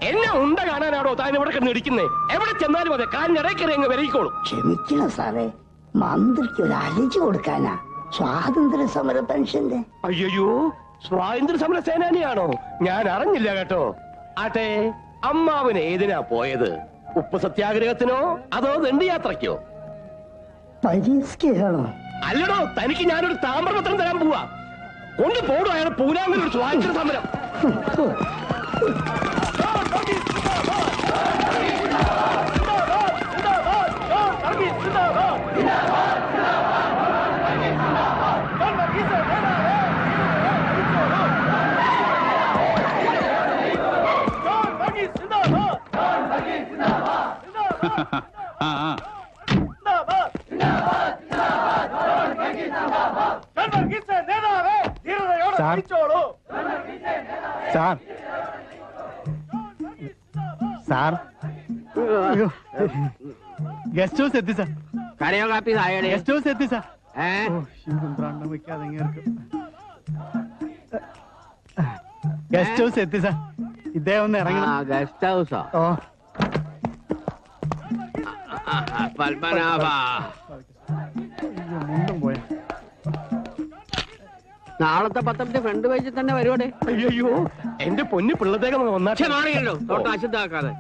എന്നെ ഉണ്ട കാണാനാണോ താൻ ഇവിടെ കിടന്ന് ഇടിക്കുന്നേ? എവിടെ ചെന്നാലും അതെ കാലിനിടയ്ക്കറി അങ്ങ് വിലയിക്കോളും. ക്ഷമിക്കണം സാറേ, മന്ത്രിക്ക് ഒരു അലജി കൊടുക്കാനാ സ്വാതന്ത്ര്യ സമര പെൻഷന്റെ. അയ്യോ, സ്വാതന്ത്ര്യ സമര സേനാനിയാണോ? ഞാൻ അറിഞ്ഞില്ല കേട്ടോ. ആട്ടെ, അമ്മാവന് ഏതിനാ പോയത്? ഉപ്പ് സത്യാഗ്രഹത്തിനോ അതോ ദണ്ഡിയാത്രയ്ക്കോ? പരിഷ്കരണോ? അല്ലടോ, തനിക്ക് ഞാനൊരു താമ്രപത്രം തരാൻ പോവാ. കൊണ്ടുപോടും അയാൾ പൂരാങ്ങനൊരു സ്വാതന്ത്ര്യ സമരം. സാർ ഗസ്റ്റ് ഹൗസ് എത്തി സാർ. കരയോ കാപ്പി ഗസ്റ്റ് ഹൗസ് എത്തി സാർ. ഗസ്റ്റ് ഹൗസ് എത്തി സാർ. ഇദ്ദേഹം ഒന്ന് ഇറങ്ങണം. ഗസ്റ്റ് ഹൗസോ? ഓ പത്മനാഭ, മുണ്ടും പോയ. നാളത്തെ പത്രത്തിന്റെ ഫ്രണ്ട് പേജിൽ തന്നെ വരുവാടേ. അയ്യോ, എന്റെ പൊന്നു പിള്ളത്തേക്ക് മാറിയല്ലോ, തൊട്ട് അശുദ്ധാക്കാതെ.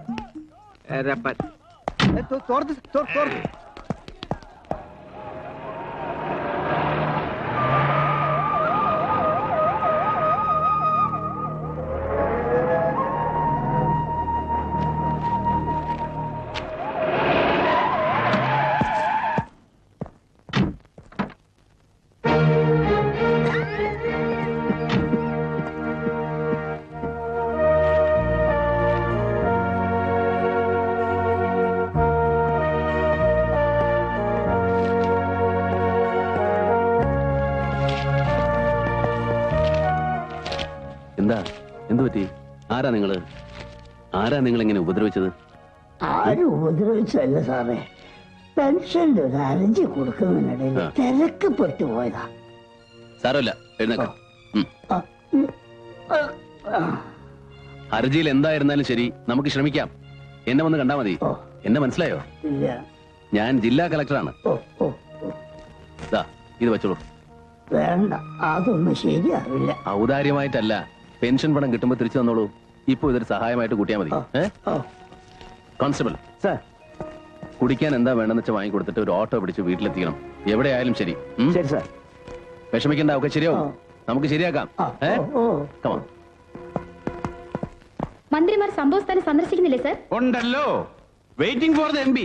എന്താ, എന്തു പറ്റി? ആരാ നിങ്ങൾ ഇങ്ങനെ ഉപദ്രവിച്ചത്? ആരും ഉപദ്രവിച്ചല്ല സാറേ, പെൻഷന്റെ ഒരു അലജി കൊടുക്കുന്നതിനിടയിൽ തിരക്കപ്പെട്ടു പോയതാ. സാരമില്ല, എഴുന്നേക്കാം. ഹർജിയിൽ എന്തായിരുന്നാലും ശരി, നമുക്ക് ശ്രമിക്കാം. എന്നെ വന്ന് കണ്ടാ മതി. എന്നെ മനസ്സിലായോ? ഞാൻ ജില്ലാ കളക്ടറാണ്. ഇത് വെച്ചോളൂ. വേണ്ട, അതൊന്നും ശരിയാവില്ല. ഔദാര്യമായിട്ടല്ല, പെൻഷൻ പണം കിട്ടുമ്പോ തിരിച്ചു തന്നോളൂ. ഇപ്പൊ ഇതൊരു സഹായമായിട്ട് കൂട്ടിയാൽ മതി. കോൺസ്റ്റബിൾ സാർ, കുടിക്കാൻ എന്താ വേണ്ടെന്ന് വെച്ചാൽ വാങ്ങിക്കൊടുത്തിട്ട് ഒരു ഓട്ടോ പിടിച്ച് വീട്ടിലെത്തിക്കണം. എവിടെ ആയാലും ശരി. ശരി സാർ. വിഷമിക്കണ്ട, ഒക്കെ ശരിയാവും. നമുക്ക് ശരിയാക്കാം. മന്ത്രിമാർ സംഭവസ്ഥാനം സന്ദർശിക്കുന്നില്ലേ സർ? ഉണ്ടല്ലോ, വെയിറ്റിംഗ് ഫോർ ദ MP.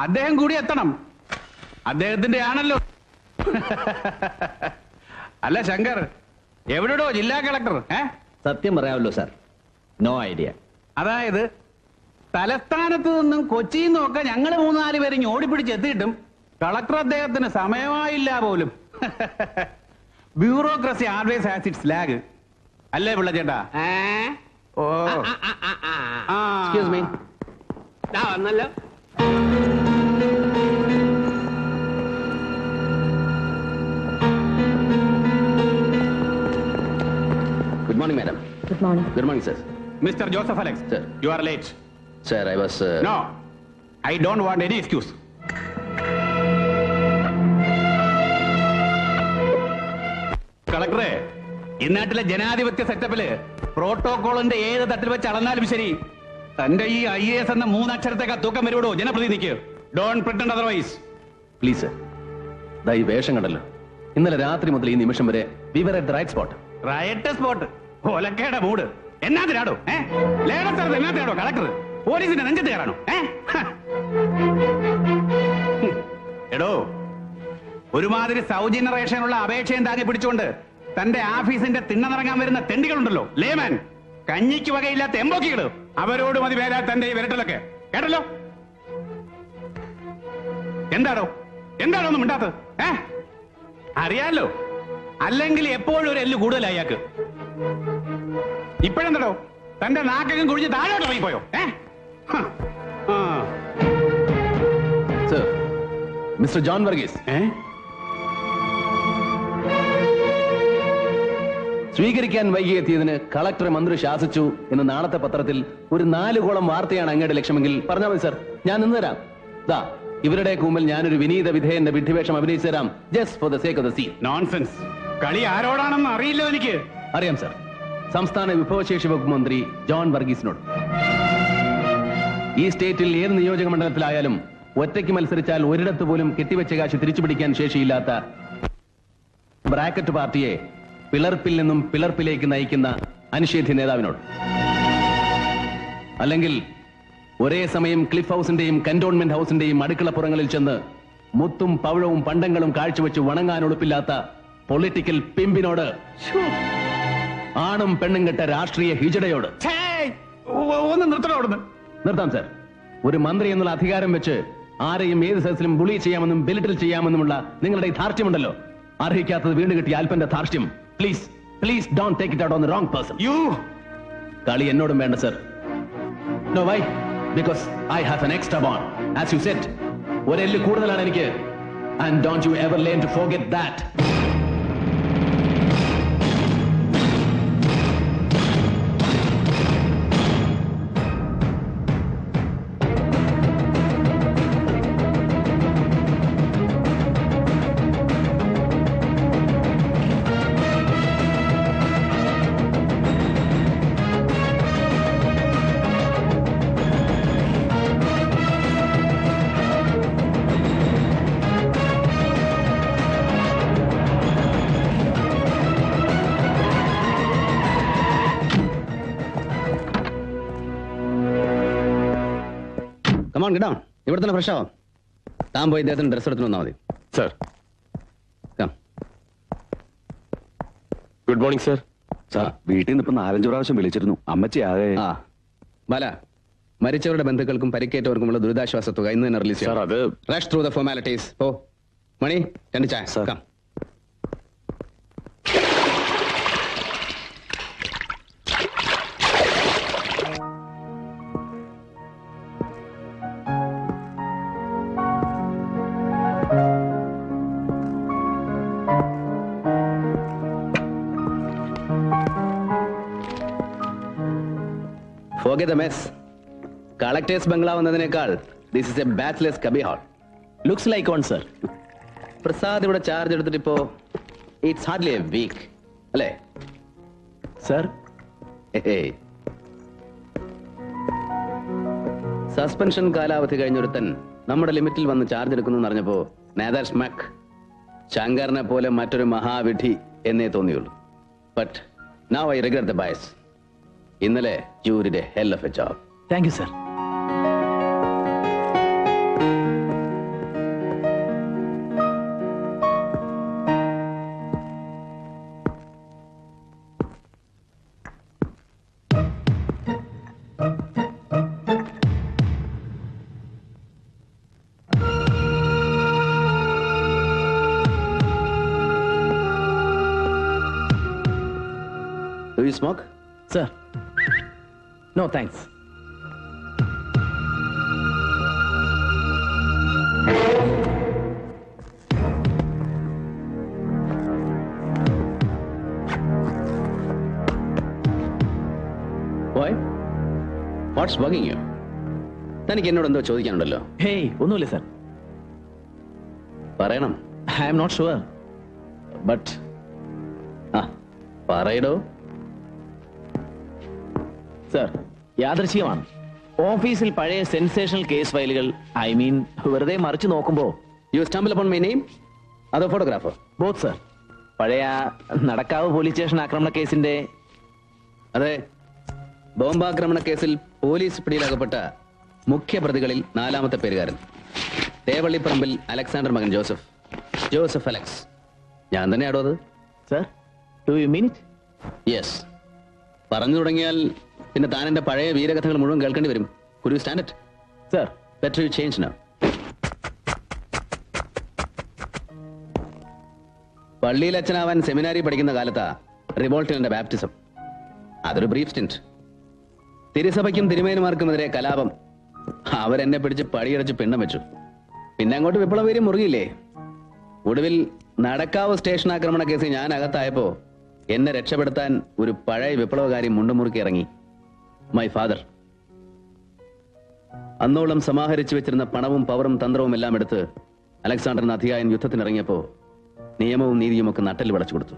അദ്ദേഹം കൂടി എത്തണം. അദ്ദേഹത്തിന്റെ ആണല്ലോ. അല്ല ശങ്കർ, എവിടെയോ ജില്ലാ കളക്ടർ? സത്യം പറയാമല്ലോ സാർ, നോ ഐഡിയ. അതായത് തലസ്ഥാനത്ത് നിന്നും കൊച്ചിയിൽ നിന്നൊക്കെ ഞങ്ങൾ 3-4 പേര് ഓടിപ്പിടിച്ച് എത്തിയിട്ടും കളക്ടർ അദ്ദേഹത്തിന് സമയമായില്ല പോലും. Bureaucracy always has it's lag. അല്ലേ പിള്ള ചേട്ടാ? ഓ, എക്സ്ക്യൂസ് മീ. വന്നല്ലോ. Good morning, madam. Good morning. Good morning, sir. Mr. Joseph Alex, Sir. you are late. Sir, I was... No, I don't want any excuse. കളക്ടറെ, ഇന്നാട്ടിലെ ജനാധിപത്യ സെറ്റപ്പില് പ്രോട്ടോകോളിന്റെ ഏത് തട്ടിൽ വെച്ച് അളന്നാലും ശരി, തന്റെ ഈ IAS എന്ന 3 അക്ഷരത്തേക്ക് തൂക്കം വരുവോ ജനപ്രതിനിധിക്ക്? Don't pretend otherwise. Please sir, ദാ ഈ വേഷം കണ്ടല്ലോ. ഇന്നലെ രാത്രി മുതൽ ഈ നിമിഷം വരെ we were at the right spot. Right spot, ഒലക്കേടെ മൂട്. എന്നാത്തിനാടോ ലേലസ്ഥലത്ത്? എന്നാത്തിനാടോ കളക്ടർ പോലീസിന്റെ നെഞ്ചത്ത് കയറാണോ? എടോ, ഒരുമാതിരി സൗജന്യ റേഷനുള്ള അപേക്ഷയും താങ്ങി പിടിച്ചുകൊണ്ട് തന്റെ ഓഫീസിന്റെ തിണ്ണനിറങ്ങാൻ വരുന്ന തെണ്ടികളുണ്ടല്ലോ, ലേമാൻ, കഞ്ഞിക്ക് വകയില്ലാത്ത എമ്പോക്കികള്, അവരോട് മതി വേരാ തന്റെ ഈ വിരട്ടലൊക്കെ. കേട്ടല്ലോ? എന്താണോ ഒന്നും മിണ്ടാത്തത്? അറിയാലോ, അല്ലെങ്കിൽ എപ്പോഴും ഒരു എല്ല് കൂടുതലായി അയാൾക്ക്. ഇപ്പോഴെന്തോ തന്റെ നാക്കകം കുഴിച്ച് താഴോട്ട് ഇറങ്ങിപ്പോയോ? Sir, mister John Varghese. സ്വീകരിക്കാൻ വൈകിയെത്തിയതിന് കളക്ടർ മന്ത്രി ശാസിച്ചു എന്ന് നാളത്തെ പത്രത്തിൽ ഒരു 4 കോളം വാർത്തയാണ് അങ്ങയുടെ ലക്ഷ്യമെങ്കിൽ പറഞ്ഞാൽ മതി സർ, ഞാൻ നിന്ന് തരാം. ദാ ഇവരുടെ മുമ്പിൽ ഞാനൊരു വിനീത വിധേയന്റെ വിഡ്ഢിവേഷം അഭിനയിച്ചു തരാം, just for the sake of the scene. Nonsense. കളി ആരോടാണെന്ന് അറിയില്ലോ എനിക്ക്. അറിയാം സർ, സംസ്ഥാന വിഭവശേഷി വകുപ്പ് മന്ത്രി ജോൺ വർഗീസിനോട്. ഈ സ്റ്റേറ്റിൽ ഏത് നിയോജക മണ്ഡലത്തിലായാലും ഒറ്റയ്ക്ക് മത്സരിച്ചാൽ ഒരിടത്ത് പോലും കെട്ടിവെച്ച കാശ് തിരിച്ചുപിടിക്കാൻ ശേഷിയില്ലാത്ത ബ്രാക്കറ്റ് പാർട്ടിയെ പിളർപ്പിൽ നിന്നും പിളർപ്പിലേക്ക് നയിക്കുന്ന അനിഷേധ്യ നേതാവിനോട്. അല്ലെങ്കിൽ ഒരേ സമയം ക്ലിഫ് ഹൗസിന്റെയും കന്റോൺമെന്റ് ഹൗസിന്റെയും അടുക്കളപ്പുറങ്ങളിൽ ചെന്ന് മുത്തും പവിഴവും പണ്ടങ്ങളും കാഴ്ചവെച്ച് വണങ്ങാൻ ഉളുപ്പില്ലാത്ത പൊളിറ്റിക്കൽ പിമ്പിനോട്, ആണും പെണ്ണും കെട്ട രാഷ്ട്രീയ ഹിജടയോട്. ഒന്ന് നിർത്തണോടുന്ന്. നിർത്താം സർ. ഒരു മന്ത്രി എന്നുള്ള അധികാരം വെച്ച് ആരെയും ഏത് സദസ്സിലും ബുളി ചെയ്യാമെന്നും ബെലിറ്റിൽ ചെയ്യാമെന്നുമുള്ള നിങ്ങളുടെ ഈ ധാർഷ്ട്യമുണ്ടല്ലോ, അർഹിക്കാത്തത് വീണ്ടും കിട്ടിയ അല്പന്റെ ധാർഷ്ട്യം. Please please don't take it out on the wrong person. കളി എന്നോടും വേണ്ട sir. No, why? Because I have an extra bond. As you said, ഒരെല്ല് കൂടുതലാണ് എനിക്ക്. And don't you ever learn to forget that. Come on get down. ഇവിടെ തന്നെ fresh ആവാം. താൻ പോയി ഇദ്ദേഹത്തിന് ഡ്രസ് എടുത്തു വന്നാൽ മതി. Sir. Good morning sir. Sir, വീട്ടിൽ നിന്ന് ഇപ്പൊ 4-5 പ്രാവശ്യം വിളിച്ചിരുന്നു. അമ്മച്ചി ആകെ. ആ ബാല, മരിച്ചവരുടെ ബന്ധുക്കൾക്കും പരിക്കേറ്റവർക്കുമുള്ള ദുരിതാശ്വാസ തുക ഇന്ന് തന്നെ റിലീസ് സാർ. അത് റഷ് ത്രൂ ദ ഫോർമാലിറ്റീസ്. ഓ മണി, 2 ചായ. Sir. Forget the mess. Collectors bungalow എന്നതിനേക്കാൾ this is a bachelor's cubby hole. Looks like on sir. Prasad ഇവിടെ ചാർജ് എടുത്തിട്ട് ഇപ്പോ ഇറ്റ്സ് ഹാർഡ്ലി എ വീക്ക് അല്ലേ സർ? സസ്പെൻഷൻ കാലാവധി കഴിഞ്ഞൊരുത്തൻ നമ്മുടെ ലിമിറ്റിൽ വന്ന് ചാർജ് എടുക്കുന്നു അറിഞ്ഞപ്പോ നേതാർ സ്മക്ക് ശങ്കറിനെ പോലെ മറ്റൊരു മഹാവിധി എന്നേ തോന്നിയുള്ളൂ. But now I regret the bias. ഇന്നലെ you did a hell of a job. Thank you sir. Do you smoke? Sir. No, thanks. Boy, what's bugging you? തനിക്ക് എന്നോട് എന്തോ ചോദിക്കാനുണ്ടല്ലോ. Hey, ഒന്നുമില്ല സർ. പറയണം. I am not sure. But പറയടോ. Sir, യാദൃശ്ചികമാണ്. ഓഫീസിൽ പഴയ സെൻസേഷണൽ കേസ് ഫയലുകൾ വെറുതെ മറിച്ചു നോക്കുമ്പോ you stumble upon my name അതോ ഫോട്ടോഗ്രാഫർ? Both sir. പഴയ നടക്കാവ് പോലീസ് സ്റ്റേഷൻ ആക്രമണ കേസിന്റെ. അതെ, ബോംബാക്രമണ കേസിൽ പോലീസ് പിടിയിലാകപ്പെട്ട മുഖ്യ പ്രതികളിൽ 4ാമത്തെ പേരുകാരൻ തേവള്ളിപ്പറമ്പിൽ അലക്സാണ്ടർ മകൻ ജോസഫ്. Joseph Alex. ഞാൻ തന്നെയാടോ അത്. Sir, do you mean it? Yes. പറഞ്ഞു തുടങ്ങിയാൽ പിന്നെ താൻ എന്റെ പഴയ വീരകഥകൾ മുഴുവൻ കേൾക്കേണ്ടി വരും. Could you stand it? Sir, better you change now. പള്ളിയിൽ അച്ഛനാവാൻ സെമിനാരി പഠിക്കുന്ന കാലത്താ റിവോൾട്ടിന്റെ ബാപ്റ്റിസം. അതൊരു ബ്രീഫ് സ്റ്റിന്റ്. തിരുസഭയ്ക്കും തിരുമേനുമാർക്കുമെതിരെ കലാപം. അവരെന്നെ പിടിച്ച് പടിയടച്ച് പിണ്ണം വെച്ചു. പിന്നെ അങ്ങോട്ട് വിപ്ലവീര്യം മുറുകിയില്ലേ. ഒടുവിൽ നടക്കാവ് സ്റ്റേഷൻ ആക്രമണ കേസ് ഞാൻ അകത്തായപ്പോ എന്നെ രക്ഷപ്പെടുത്താൻ ഒരു പഴയ വിപ്ലവകാരി മുണ്ടുമുറുക്കി ഇറങ്ങി. My father. അന്നോളം സമാഹരിച്ചു വെച്ചിരുന്ന പണവും പവറും തന്ത്രവും എല്ലാം എടുത്ത് അലക്സാണ്ടർ അധികായൻ യുദ്ധത്തിനിറങ്ങിയപ്പോ നിയമവും നീതിയും ഒക്കെ നട്ടൽ വളച്ചു കൊടുത്തു.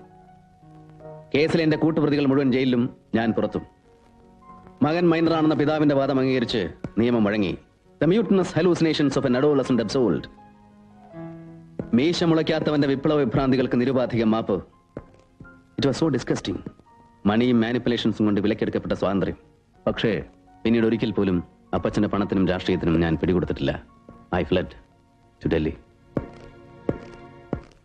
കേസിലെ എന്റെ കൂട്ടുപ്രതികൾ മുഴുവൻ ജയിലിലും, ഞാൻ പുറത്തും. മകൻ മൈനറാണെന്ന പിതാവിന്റെ വാദം അംഗീകരിച്ച് നിയമം വഴങ്ങി. The mutinous hallucinations of an adolescent absolved. മീശ മുളയ്ക്കാത്തവന്റെ വിപ്ലവ വിഭ്രാന്തികൾക്ക് നിരുപാധികം മാപ്പ്. It was so disgusting. മണിയും മാനിപ്പുലേഷൻസും കൊണ്ട് വിലക്കെടുക്കപ്പെട്ട സ്വാതന്ത്ര്യം. പക്ഷേ പിന്നീട് ഒരിക്കൽ പോലും അപ്പച്ചന്റെ പണത്തിനും രാഷ്ട്രീയത്തിനും ഞാൻ പിടികൊടുത്തിട്ടില്ല. I fled to Delhi.